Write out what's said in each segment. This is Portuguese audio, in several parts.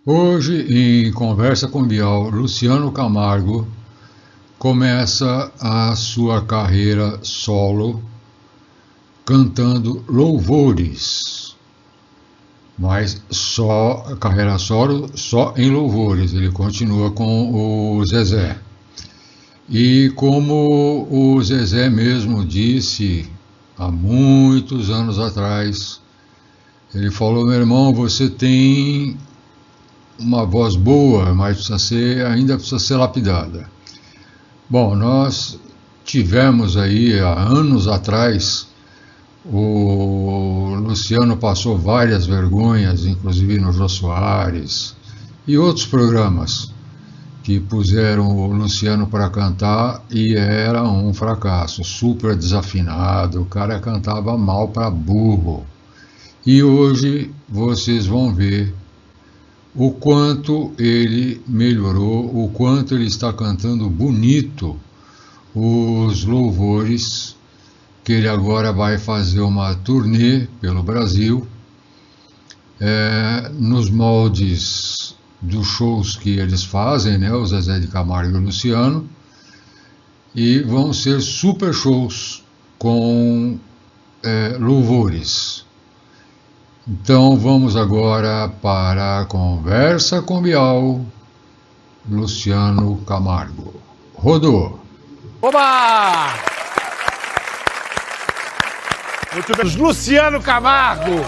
Hoje, em Conversa com Bial, Luciano Camargo começa a sua carreira solo cantando louvores, mas só carreira solo, só em louvores. Ele continua com o Zezé. E como o Zezé mesmo disse há muitos anos atrás, ele falou: meu irmão, você tem uma voz boa, mas ainda precisa ser lapidada. Bom, nós tivemos aí há anos atrás, o Luciano passou várias vergonhas, inclusive no Jô Soares e outros programas que puseram o Luciano para cantar e era um fracasso, super desafinado, o cara cantava mal para burro. E hoje vocês vão ver o quanto ele melhorou, o quanto ele está cantando bonito os louvores, que ele agora vai fazer uma turnê pelo Brasil, nos moldes dos shows que eles fazem, né, o Zezé de Camargo e o Luciano, e vão ser super shows com louvores. Então vamos agora para a Conversa com Bial, Luciano Camargo. Rodou! Oba! Muito bem. Luciano Camargo!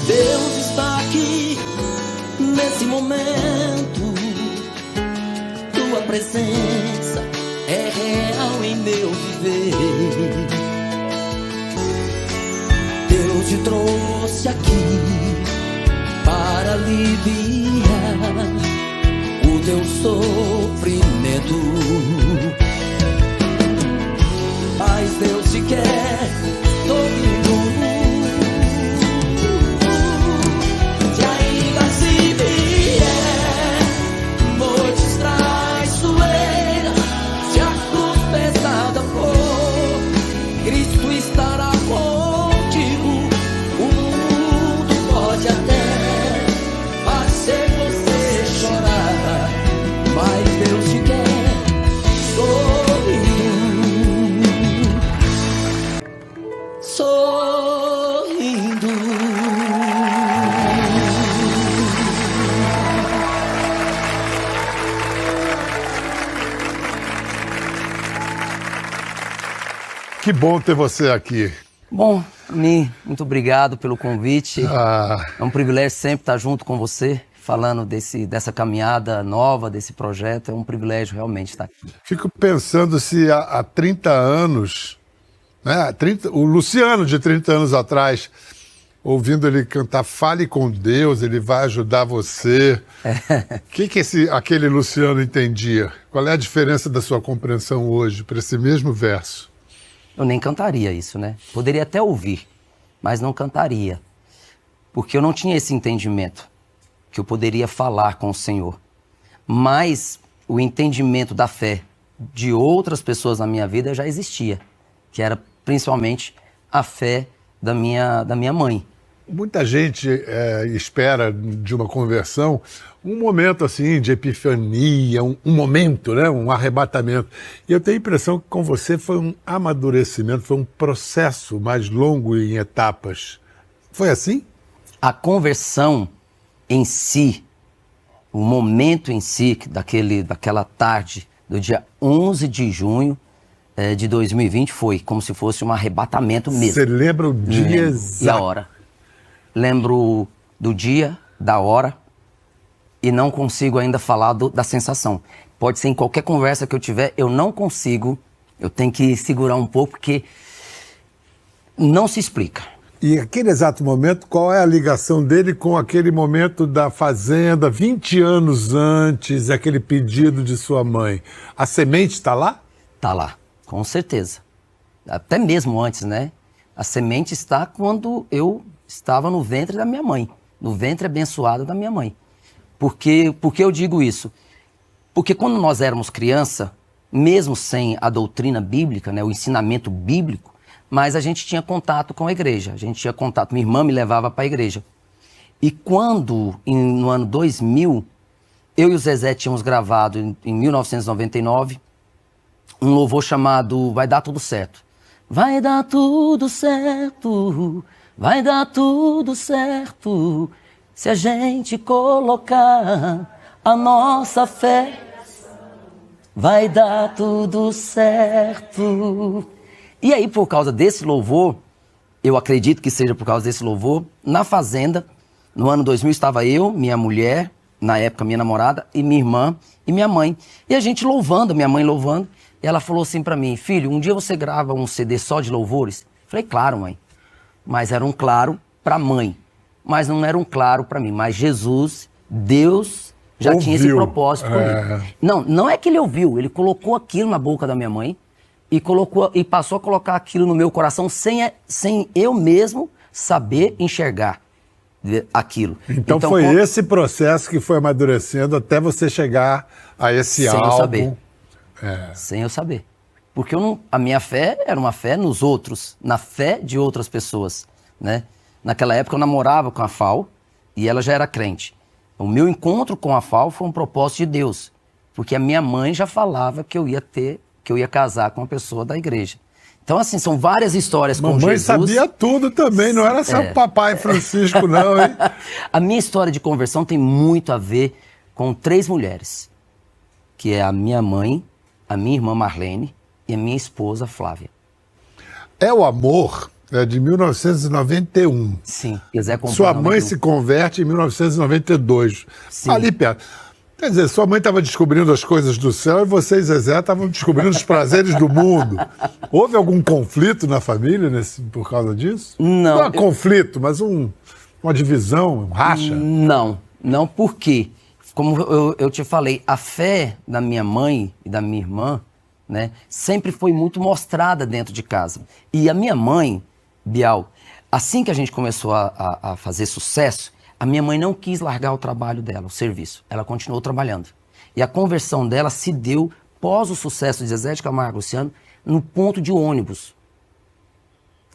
Deus está aqui nesse momento. Tua presença é real em meu viver. Deus te trouxe aqui para aliviar o teu sofrimento. Mas Deus te quer sorrindo. Se ainda se vier noites traiçoeiras, se a cruz pesada for, Cristo estará contigo. O mundo pode até fazer você chorar, mas Deus te quer sorrindo, sorrindo. Que bom ter você aqui. Bom, Mi, muito obrigado pelo convite. É um privilégio sempre estar junto com você, falando dessa caminhada nova, desse projeto. É um privilégio realmente estar aqui. Fico pensando se há 30 anos, né, o Luciano de 30 anos atrás, ouvindo ele cantar Fale com Deus, ele vai ajudar você. O que aquele Luciano entendia? Qual é a diferença da sua compreensão hoje para esse mesmo verso? Eu nem cantaria isso, né? Poderia até ouvir, mas não cantaria. Porque eu não tinha esse entendimento, que eu poderia falar com o Senhor. Mas o entendimento da fé de outras pessoas na minha vida já existia, que era principalmente a fé da minha mãe. Muita gente espera de uma conversão um momento assim de epifania, um momento, né, um arrebatamento. E eu tenho a impressão que com você foi um amadurecimento, foi um processo mais longo em etapas. Foi assim? A conversão em si, o momento em si, daquela tarde do dia 11 de junho de 2020, foi como se fosse um arrebatamento mesmo. Você lembra o dia exato? E a hora. Lembro do dia, da hora, e não consigo ainda falar da sensação. Pode ser em qualquer conversa que eu tiver, eu não consigo, eu tenho que segurar um pouco, porque não se explica. E aquele exato momento, qual é a ligação dele com aquele momento da fazenda, 20 anos antes, aquele pedido de sua mãe? A semente está lá? Está lá, com certeza. Até mesmo antes, né? A semente está quando eu estava no ventre da minha mãe, no ventre abençoado da minha mãe. Por que eu digo isso? Porque quando nós éramos criança, mesmo sem a doutrina bíblica, né, o ensinamento bíblico, mas a gente tinha contato com a igreja, a gente tinha contato, minha irmã me levava para a igreja. E quando, no ano 2000, eu e o Zezé tínhamos gravado, em 1999, um louvor chamado Vai Dar Tudo Certo. Vai dar tudo certo, vai dar tudo certo, se a gente colocar a nossa fé, vai dar tudo certo. E aí, por causa desse louvor, eu acredito que seja por causa desse louvor, na fazenda, no ano 2000, estava eu, minha mulher, na época minha namorada, e minha irmã e minha mãe. E a gente louvando, minha mãe louvando, e ela falou assim pra mim, filho, um dia você grava um CD só de louvores? Falei, claro, mãe. Mas era um claro pra mãe, mas não era um claro pra mim. Mas Jesus, Deus, já tinha esse propósito comigo. Não é que ele ouviu, ele colocou aquilo na boca da minha mãe e passou a colocar aquilo no meu coração sem eu mesmo saber enxergar aquilo. Então foi esse processo que foi amadurecendo até você chegar a esse álbum. Sem eu saber. Sem eu saber. Porque a minha fé era uma fé nos outros, na fé de outras pessoas, né? Naquela época eu namorava com a Fal e ela já era crente. O meu encontro com a Fal foi um propósito de Deus, porque a minha mãe já falava que eu ia casar com uma pessoa da igreja. Então, assim, são várias histórias com Jesus. Mamãe sabia tudo também, não era só o papai Francisco, não, hein? A minha história de conversão tem muito a ver com 3 mulheres, que é a minha mãe, a minha irmã Marlene e a minha esposa Flávia. É o Amor, é de 1991. Sim. Zé Sua mãe se converte em 1992. Sim. Ali perto. Quer dizer, sua mãe estava descobrindo as coisas do céu e você e Zezé estavam descobrindo os prazeres do mundo. Houve algum conflito na família por causa disso? Não. Não é conflito, mas uma divisão, um racha? Não porque, como eu te falei, a fé da minha mãe e da minha irmã, né, sempre foi muito mostrada dentro de casa. E a minha mãe, Bial, assim que a gente começou a fazer sucesso, a minha mãe não quis largar o trabalho dela, o serviço. Ela continuou trabalhando. E a conversão dela se deu, pós o sucesso de Zezé de Camargo e Luciano, no ponto de ônibus.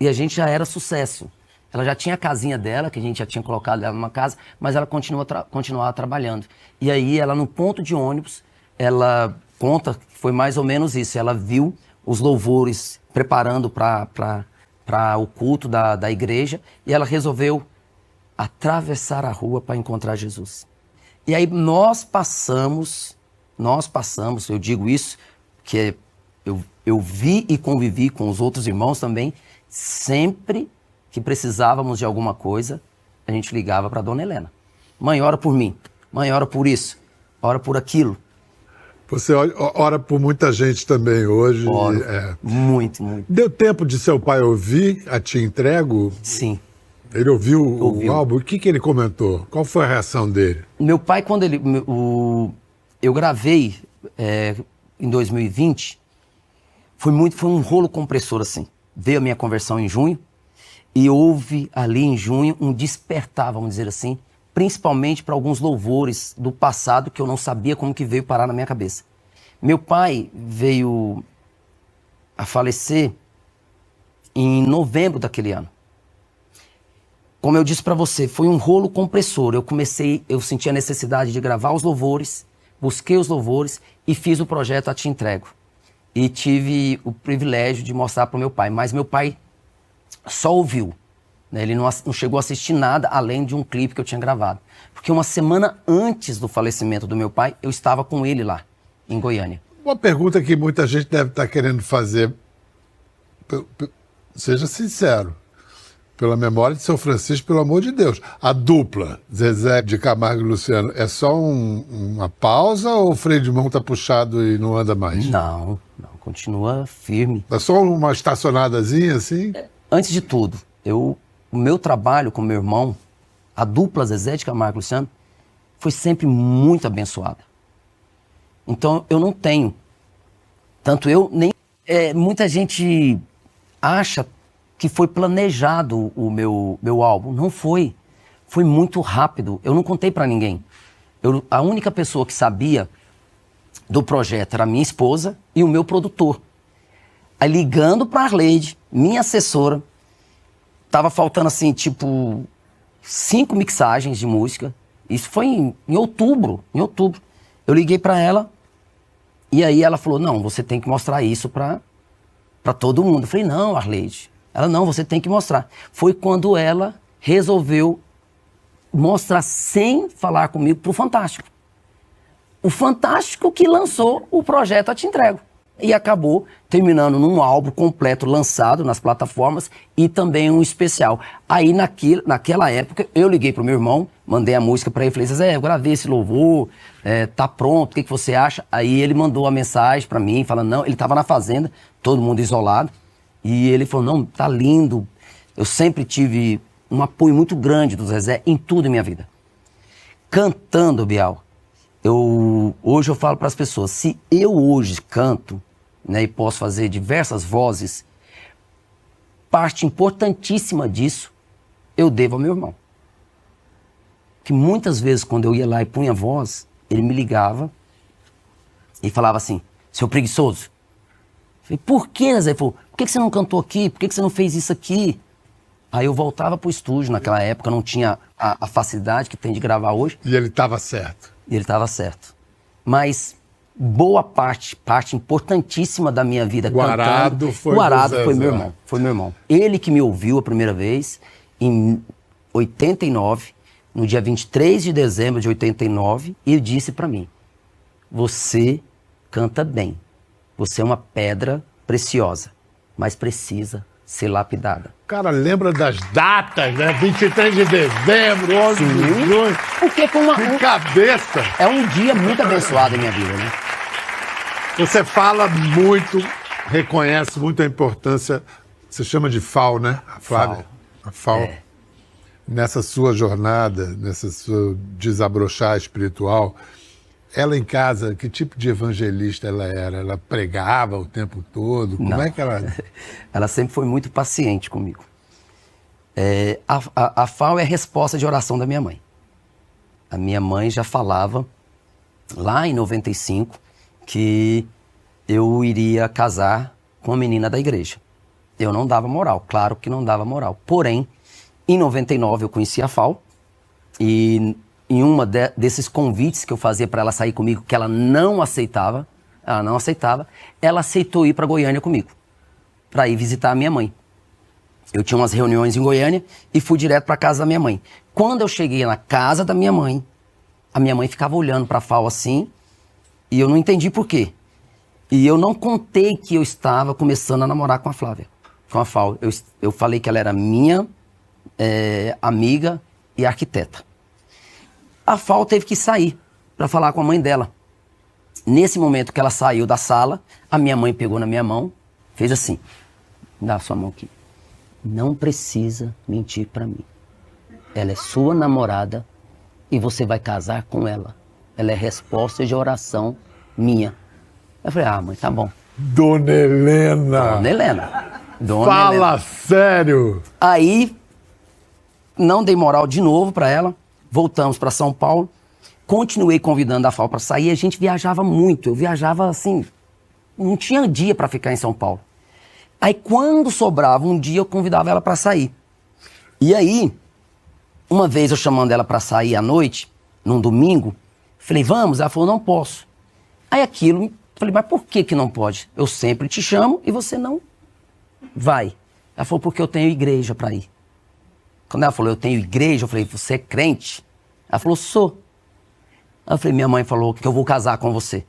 E a gente já era sucesso. Ela já tinha a casinha dela, que a gente já tinha colocado ela numa casa, mas ela continuava trabalhando. E aí, ela no ponto de ônibus, ela conta que foi mais ou menos isso. Ela viu os louvores preparando para o culto da igreja e ela resolveu atravessar a rua para encontrar Jesus. E aí nós passamos, eu digo isso, que eu vi e convivi com os outros irmãos também, sempre que precisávamos de alguma coisa, a gente ligava para Dona Helena. Mãe, ora por mim. Mãe, ora por isso. Ora por aquilo. Você ora por muita gente também hoje. Oro. Muito. Deu tempo de seu pai ouvir a Te Entrego? Sim. Ele ouviu o álbum? O que ele comentou? Qual foi a reação dele? Meu pai, quando eu gravei em 2020, foi um rolo compressor assim. Veio a minha conversão em junho e houve ali em junho um despertar, vamos dizer assim, principalmente para alguns louvores do passado que eu não sabia como que veio parar na minha cabeça. Meu pai veio a falecer em novembro daquele ano. Como eu disse para você, foi um rolo compressor. Eu senti a necessidade de gravar os louvores, busquei os louvores e fiz o projeto A Te Entrego. E tive o privilégio de mostrar para o meu pai. Mas meu pai só ouviu, né? Ele não chegou a assistir nada além de um clipe que eu tinha gravado. Porque uma semana antes do falecimento do meu pai, eu estava com ele lá, em Goiânia. Uma pergunta que muita gente deve estar querendo fazer, seja sincero. Pela memória de São Francisco, pelo amor de Deus. A dupla, Zezé de Camargo e Luciano, é só uma pausa ou o freio de mão está puxado e não anda mais? Não, continua firme. É só uma estacionadazinha assim? Antes de tudo, o meu trabalho com meu irmão, a dupla Zezé de Camargo e Luciano, foi sempre muito abençoada. Então, eu não tenho. Tanto eu, nem... muita gente acha que foi planejado o meu álbum. Não foi. Foi muito rápido. Eu não contei pra ninguém. A única pessoa que sabia do projeto era a minha esposa e o meu produtor. Aí ligando para a Arleide, minha assessora, tava faltando assim, tipo, 5 mixagens de música. Isso foi em outubro. Eu liguei para ela e aí ela falou, não, você tem que mostrar isso para todo mundo. Eu falei, não, Arleide. Ela, não, você tem que mostrar. Foi quando ela resolveu mostrar sem falar comigo pro Fantástico. O Fantástico que lançou o projeto Eu Te Entrego. E acabou terminando num álbum completo lançado nas plataformas e também um especial. Aí naquela época eu liguei pro meu irmão, mandei a música para ele, falei, Zé, eu gravei esse louvor, tá pronto, o que você acha? Aí ele mandou a mensagem para mim, falando, não, ele tava na fazenda, todo mundo isolado, e ele falou, não, tá lindo. Eu sempre tive um apoio muito grande do Zezé em tudo em minha vida. Cantando, Bial, hoje eu falo para as pessoas, se eu hoje canto, né, e posso fazer diversas vozes, parte importantíssima disso eu devo ao meu irmão. Que muitas vezes quando eu ia lá e punha a voz, ele me ligava e falava assim, seu preguiçoso. Eu falei, por que, Zé? Ele falou, por que você não cantou aqui? Por que você não fez isso aqui? Aí eu voltava pro estúdio, naquela época não tinha a facilidade que tem de gravar hoje. E ele estava certo. E ele estava certo. Mas boa parte importantíssima da minha vida O Arado cantando, foi o Arado do foi Zezé. meu irmão. Ele que me ouviu a primeira vez em 89, no dia 23 de dezembro de 89, e disse para mim, você canta bem, você é uma pedra preciosa, mas precisa ser lapidada. O cara lembra das datas, né? 23 de dezembro, 11 de junho. Porque Que cabeça! é um dia muito abençoado em minha vida, né? Você fala muito, reconhece muito a importância, você chama de FAO, né? A Flávia. A FAO. Nessa sua jornada, nessa sua desabrochar espiritual, ela em casa, que tipo de evangelista ela era? Ela pregava o tempo todo? Como Não. é que ela... Ela sempre foi muito paciente comigo. A FAO é a resposta de oração da minha mãe. A minha mãe já falava, lá em 95, que eu iria casar com a menina da igreja. Eu não dava moral, claro que não dava moral. Porém, em 99 eu conheci a FAO e em uma desses convites que eu fazia para ela sair comigo, que ela não aceitava, ela aceitou ir para Goiânia comigo, para ir visitar a minha mãe. Eu tinha umas reuniões em Goiânia e fui direto para casa da minha mãe. Quando eu cheguei na casa da minha mãe, a minha mãe ficava olhando para a FAO assim e eu não entendi por quê. E eu não contei que eu estava começando a namorar com a Flávia, com a FAO. Eu falei que ela era minha amiga e arquiteta. A FAO teve que sair para falar com a mãe dela. Nesse momento que ela saiu da sala, a minha mãe pegou na minha mão, fez assim, dá a sua mão aqui. Não precisa mentir para mim. Ela é sua namorada e você vai casar com ela. Ela é resposta de oração minha. Eu falei, mãe, tá bom. Dona Helena! Dona Helena. Fala sério! Aí, não dei moral de novo para ela. Voltamos para São Paulo. Continuei convidando a FAO para sair. A gente viajava muito. Eu viajava assim, não tinha dia para ficar em São Paulo. Aí quando sobrava um dia, eu convidava ela para sair. E aí, uma vez eu chamando ela para sair à noite, num domingo, falei, vamos? Ela falou, não posso. Aí aquilo, falei, mas por que não pode? Eu sempre te chamo e você não vai. Ela falou, porque eu tenho igreja para ir. Quando ela falou, eu tenho igreja, eu falei, você é crente? Ela falou, sou. Aí eu falei, minha mãe falou que eu vou casar com você.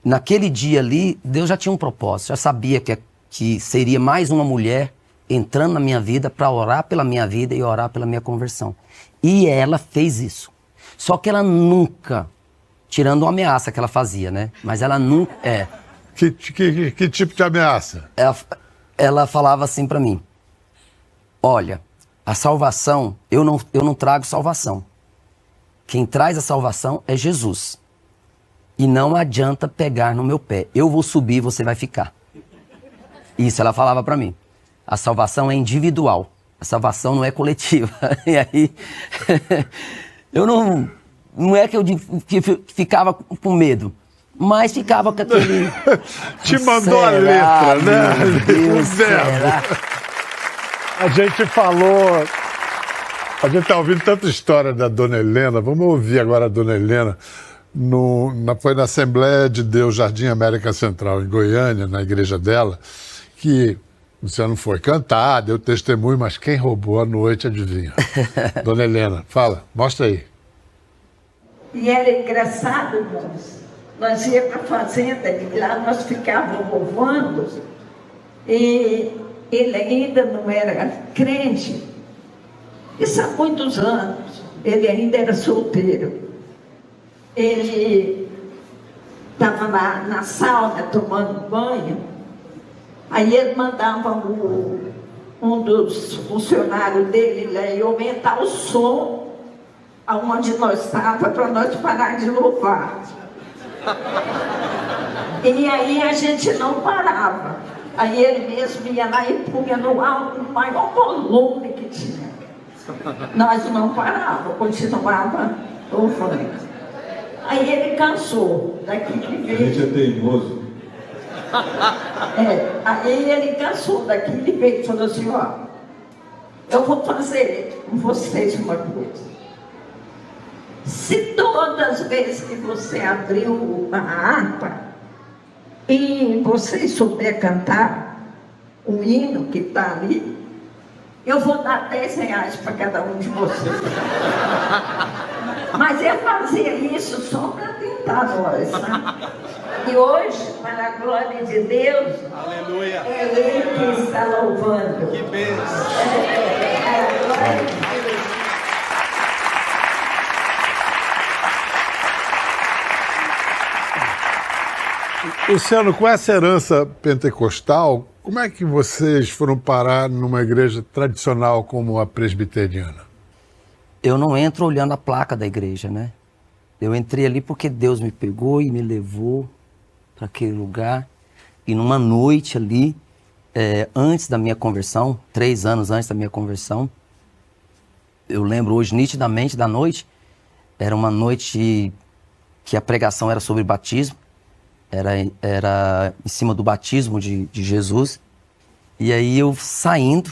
Naquele dia ali, Deus já tinha um propósito, já sabia que seria mais uma mulher entrando na minha vida para orar pela minha vida e orar pela minha conversão. E ela fez isso. Só que ela nunca, tirando uma ameaça que ela fazia, né? Mas ela nunca... Que tipo de ameaça? Ela falava assim para mim, olha, a salvação, eu não trago salvação. Quem traz a salvação é Jesus. E não adianta pegar no meu pé. Eu vou subir e você vai ficar. Isso ela falava para mim. A salvação é individual. A salvação não é coletiva. E aí, eu não é que eu ficava com medo, mas ficava com aquele... Te mandou a Será, letra, né? meu Deus, O verbo. será? A gente falou. A gente está ouvindo tanta história da Dona Helena. Vamos ouvir agora a Dona Helena. Foi na Assembleia de Deus Jardim América Central, em Goiânia, na igreja dela, que o Luciano foi cantar, deu testemunho, mas quem roubou a noite, adivinha? Dona Helena, fala, mostra aí. E era engraçado, irmãos. Nós íamos para a fazenda e lá nós ficávamos louvando. E ele ainda não era crente. Isso há muitos anos. Ele ainda era solteiro. Ele estava na sauna tomando banho. Aí ele mandava um dos funcionários dele lá e aumentar o som aonde nós estávamos para nós parar de louvar. E aí a gente não parava. Aí ele mesmo ia lá e punha no alto o maior volume que tinha. Nós não parávamos, continuava louvando. Aí ele cansou daquele veio. A gente é teimoso. Aí ele cansou daquele e veio e falou assim, ó, eu vou fazer com vocês uma coisa. Se todas as vezes que você abriu a harpa e você souber cantar o hino que está ali, eu vou dar R$10 para cada um de vocês. Mas eu fazia isso só para tentar nós, né? E hoje, para a glória de Deus, aleluia, é Ele que está louvando. Que bênção! É a glória de Deus. Luciano, com essa herança pentecostal, como é que vocês foram parar numa igreja tradicional como a presbiteriana? Eu não entro olhando a placa da igreja, né? Eu entrei ali porque Deus me pegou e me levou para aquele lugar. E numa noite ali, antes da minha conversão, 3 anos antes da minha conversão, eu lembro hoje nitidamente da noite, era uma noite que a pregação era sobre batismo, era em cima do batismo de Jesus. E aí eu saindo,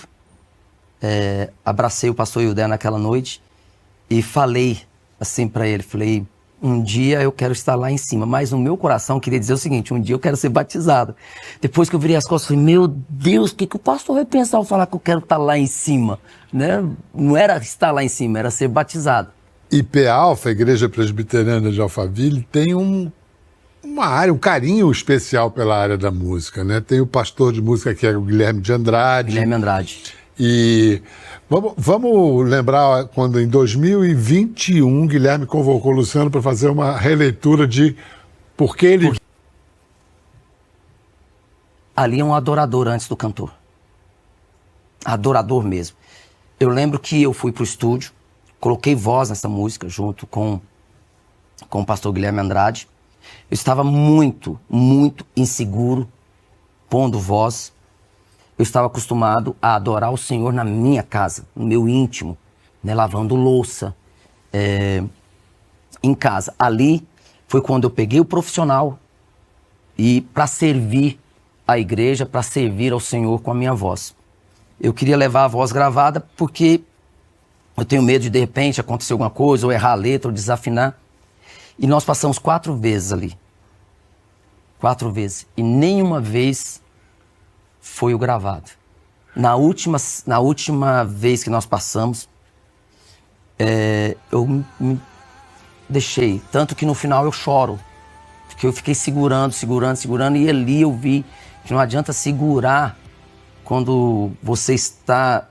abracei o pastor Ildé naquela noite e falei assim para ele, falei, um dia eu quero estar lá em cima, mas no meu coração eu queria dizer o seguinte, um dia eu quero ser batizado. Depois que eu virei as costas, falei, meu Deus, o que o pastor vai pensar ao falar que eu quero estar lá em cima? Né? Não era estar lá em cima, era ser batizado. IP-Alpha, a Igreja Presbiteriana de Alphaville, tem uma área, um carinho especial pela área da música, né? Tem o pastor de música que é o Guilherme de Andrade. Guilherme Andrade. E vamos lembrar quando em 2021 Guilherme convocou o Luciano para fazer uma releitura de Por que ele... Ali é um adorador antes do cantor. Adorador mesmo. Eu lembro que eu fui pro estúdio, coloquei voz nessa música junto com o pastor Guilherme Andrade. Eu estava muito, muito inseguro, pondo voz. Eu estava acostumado a adorar o Senhor na minha casa, no meu íntimo, né, lavando louça, em casa. Ali foi quando eu peguei o profissional e para servir a igreja, para servir ao Senhor com a minha voz. Eu queria levar a voz gravada porque eu tenho medo de repente acontecer alguma coisa, ou errar a letra, ou desafinar. E nós passamos 4 vezes ali. 4 vezes. E nenhuma vez foi o gravado. Na última vez que nós passamos, eu me deixei. Tanto que no final eu choro. Porque eu fiquei segurando. E ali eu vi que não adianta segurar quando você está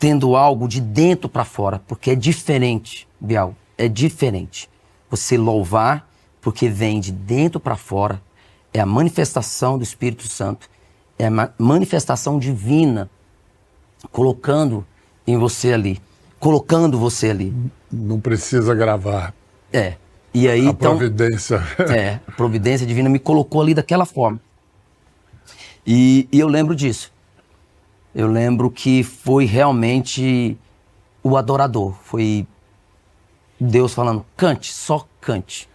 tendo algo de dentro para fora. Porque é diferente, Bial. É diferente. Você louvar porque vem de dentro para fora. É a manifestação do Espírito Santo. É a manifestação divina colocando em você ali. Colocando você ali. Não precisa gravar. E aí, a providência. A providência divina me colocou ali daquela forma. E eu lembro disso. Eu lembro que foi realmente o adorador. Foi Deus falando, cante, só cante.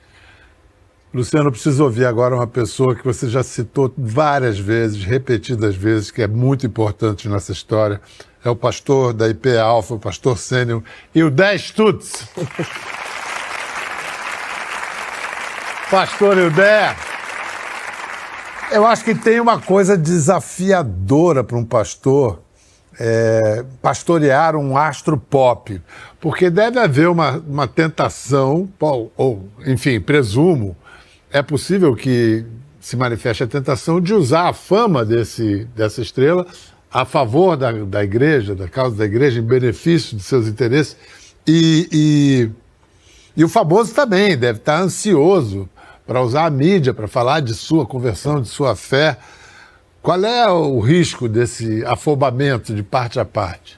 Luciano, eu preciso ouvir agora uma pessoa que você já citou várias vezes, repetidas vezes, que é muito importante nessa história. É o pastor da IP Alfa, o pastor sênior, Ildé Stutz. Pastor Ildé, eu acho que tem uma coisa desafiadora para um pastor pastorear um astro pop, porque deve haver uma tentação, ou enfim, presumo, é possível que se manifeste a tentação de usar a fama dessa estrela a favor da igreja, da causa da igreja, em benefício de seus interesses. E o famoso também deve estar ansioso para usar a mídia, para falar de sua conversão, de sua fé. Qual é o risco desse afobamento de parte a parte?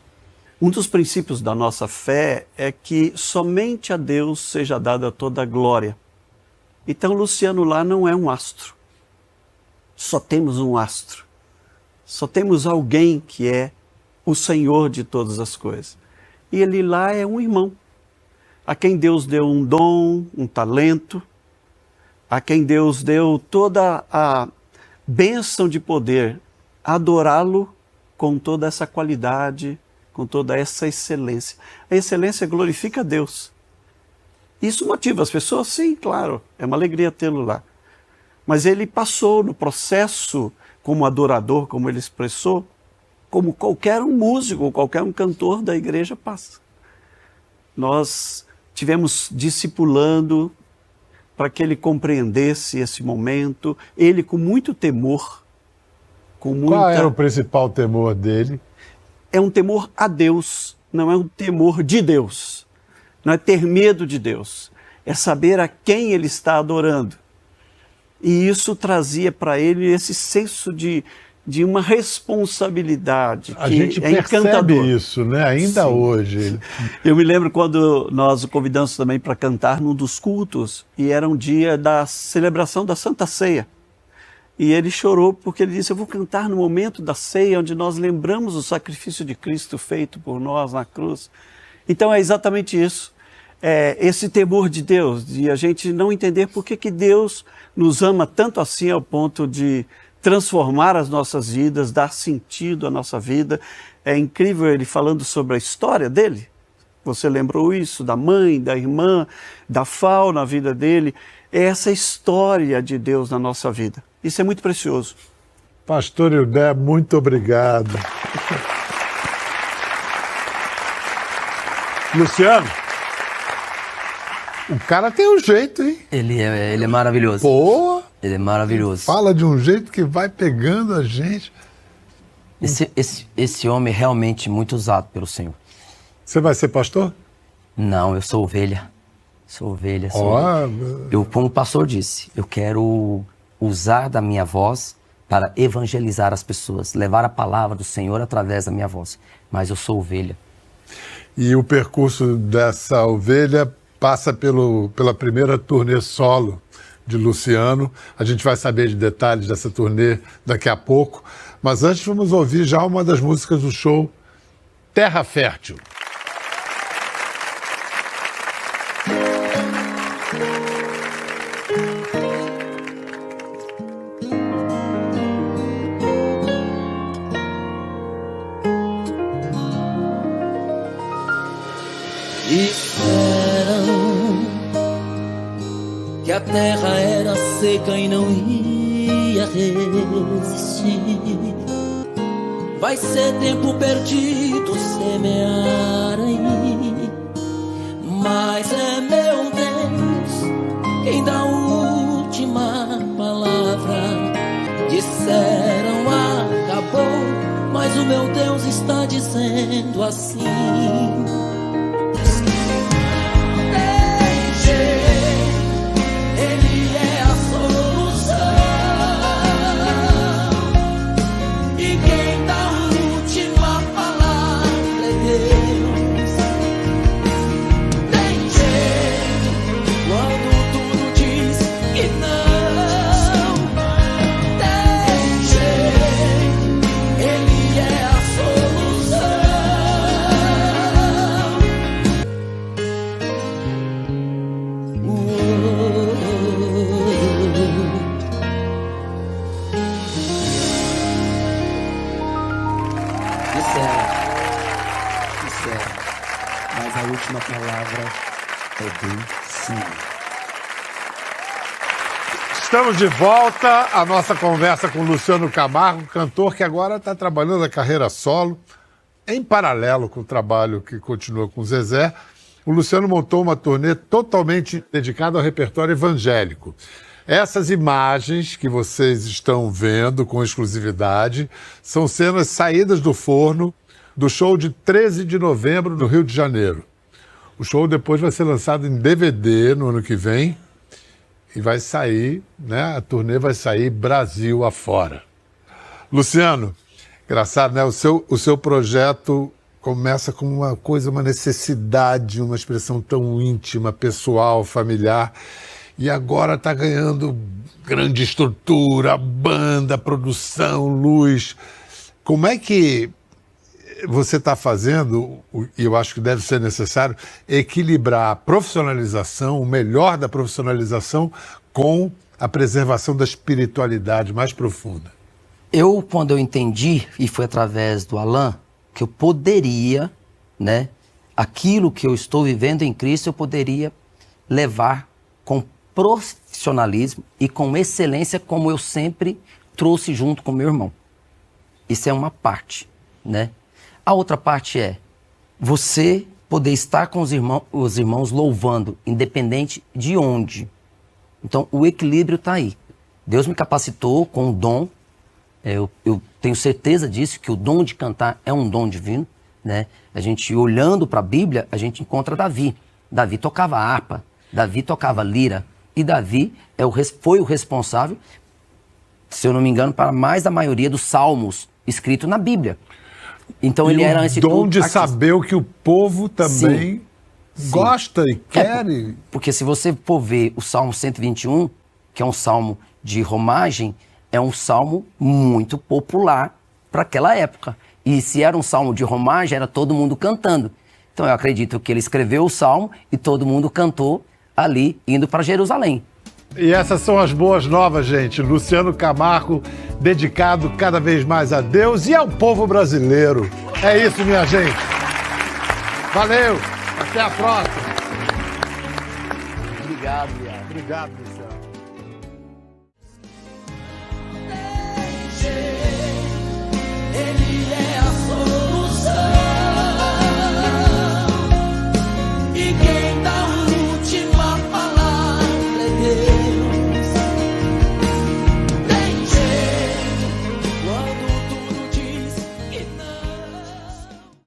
Um dos princípios da nossa fé é que somente a Deus seja dada toda a glória. Então, Luciano lá não é um astro. Só temos um astro. Só temos alguém que é o Senhor de todas as coisas. E ele lá é um irmão, a quem Deus deu um dom, um talento, a quem Deus deu toda a bênção de poder adorá-lo com toda essa qualidade, com toda essa excelência. A excelência glorifica a Deus. Isso motiva as pessoas? Sim, claro, é uma alegria tê-lo lá. Mas ele passou no processo como adorador, como ele expressou, como qualquer um músico, qualquer um cantor da igreja passa. Nós tivemos discipulando para que ele compreendesse esse momento, ele com muito temor, Qual era o principal temor dele? É um temor a Deus, não é um temor de Deus. Não é ter medo de Deus, é saber a quem ele está adorando. E isso trazia para ele esse senso de uma responsabilidade A que gente é percebe encantador. isso, né? Ainda Sim. hoje. Eu me lembro quando nós o convidamos também para cantar num dos cultos, e era um dia da celebração da Santa Ceia. E ele chorou porque ele disse, eu vou cantar no momento da ceia, onde nós lembramos o sacrifício de Cristo feito por nós na cruz. Então é exatamente isso. Esse temor de Deus, de a gente não entender por que Deus nos ama tanto assim ao ponto de transformar as nossas vidas, dar sentido à nossa vida. É incrível ele falando sobre a história dele. Você lembrou isso, da mãe, da irmã, da Fal na vida dele. É essa história de Deus na nossa vida. Isso é muito precioso. Pastor Ildé, muito obrigado. Luciano, o cara tem um jeito, hein? Ele é maravilhoso. Pô, Ele é maravilhoso. fala de um jeito que vai pegando a gente. Esse homem é realmente muito usado pelo Senhor. Você vai ser pastor? Não, eu sou ovelha. Sou ovelha. Ó, Eu, como o pastor disse, eu quero usar da minha voz para evangelizar as pessoas, levar a palavra do Senhor através da minha voz. Mas eu sou ovelha. E o percurso dessa ovelha passa pela primeira turnê solo de Luciano. A gente vai saber de detalhes dessa turnê daqui a pouco. Mas antes vamos ouvir já uma das músicas do show, Terra Fértil. Disseram que a terra era seca e não ia resistir. Vai ser tempo perdido semear aí, mas é meu Deus quem dá a última palavra. Disseram acabou, mas o meu Deus está dizendo assim. Ele é a solução. a última palavra é do Senhor. Estamos de volta à nossa conversa com o Luciano Camargo, cantor que agora está trabalhando a carreira solo, em paralelo com o trabalho que continua com o Zezé. O Luciano montou uma turnê totalmente dedicada ao repertório evangélico. Essas imagens que vocês estão vendo com exclusividade são cenas saídas do forno do show de 13 de novembro no Rio de Janeiro. O show depois vai ser lançado em DVD no ano que vem e vai sair, né? A turnê vai sair Brasil afora. Luciano, engraçado, né? O seu projeto começa com uma coisa, uma necessidade, uma expressão tão íntima, pessoal, familiar. E agora está ganhando grande estrutura, banda, produção, luz. Como é que você está fazendo, e eu acho que deve ser necessário, equilibrar a profissionalização, o melhor da profissionalização, com a preservação da espiritualidade mais profunda? Quando eu entendi, e foi através do Alan, que eu poderia, né, aquilo que eu estou vivendo em Cristo, eu poderia levar com profissionalismo e com excelência, como eu sempre trouxe junto com meu irmão. Isso é uma parte, né? A outra parte é você poder estar com os irmãos louvando, independente de onde. Então, o equilíbrio está aí. Deus me capacitou com o dom. Eu tenho certeza disso, que o dom de cantar é um dom divino, né? A gente, olhando para a Bíblia, a gente encontra Davi. Davi tocava harpa, Davi tocava lira. E Davi foi o responsável, se eu não me engano, para mais da maioria dos salmos escritos na Bíblia. Então ele era, antes de tudo, o dom de saber o que o povo também gosta e quer. Porque se você for ver o Salmo 121, que é um salmo de romagem, é um salmo muito popular para aquela época. E se era um salmo de romagem, era todo mundo cantando. Então eu acredito que ele escreveu o salmo e todo mundo cantou ali, indo para Jerusalém. E essas são as boas novas, gente. Luciano Camargo, dedicado cada vez mais a Deus e ao povo brasileiro. É isso, minha gente. Valeu. Até a próxima. Obrigado, Iago. Obrigado.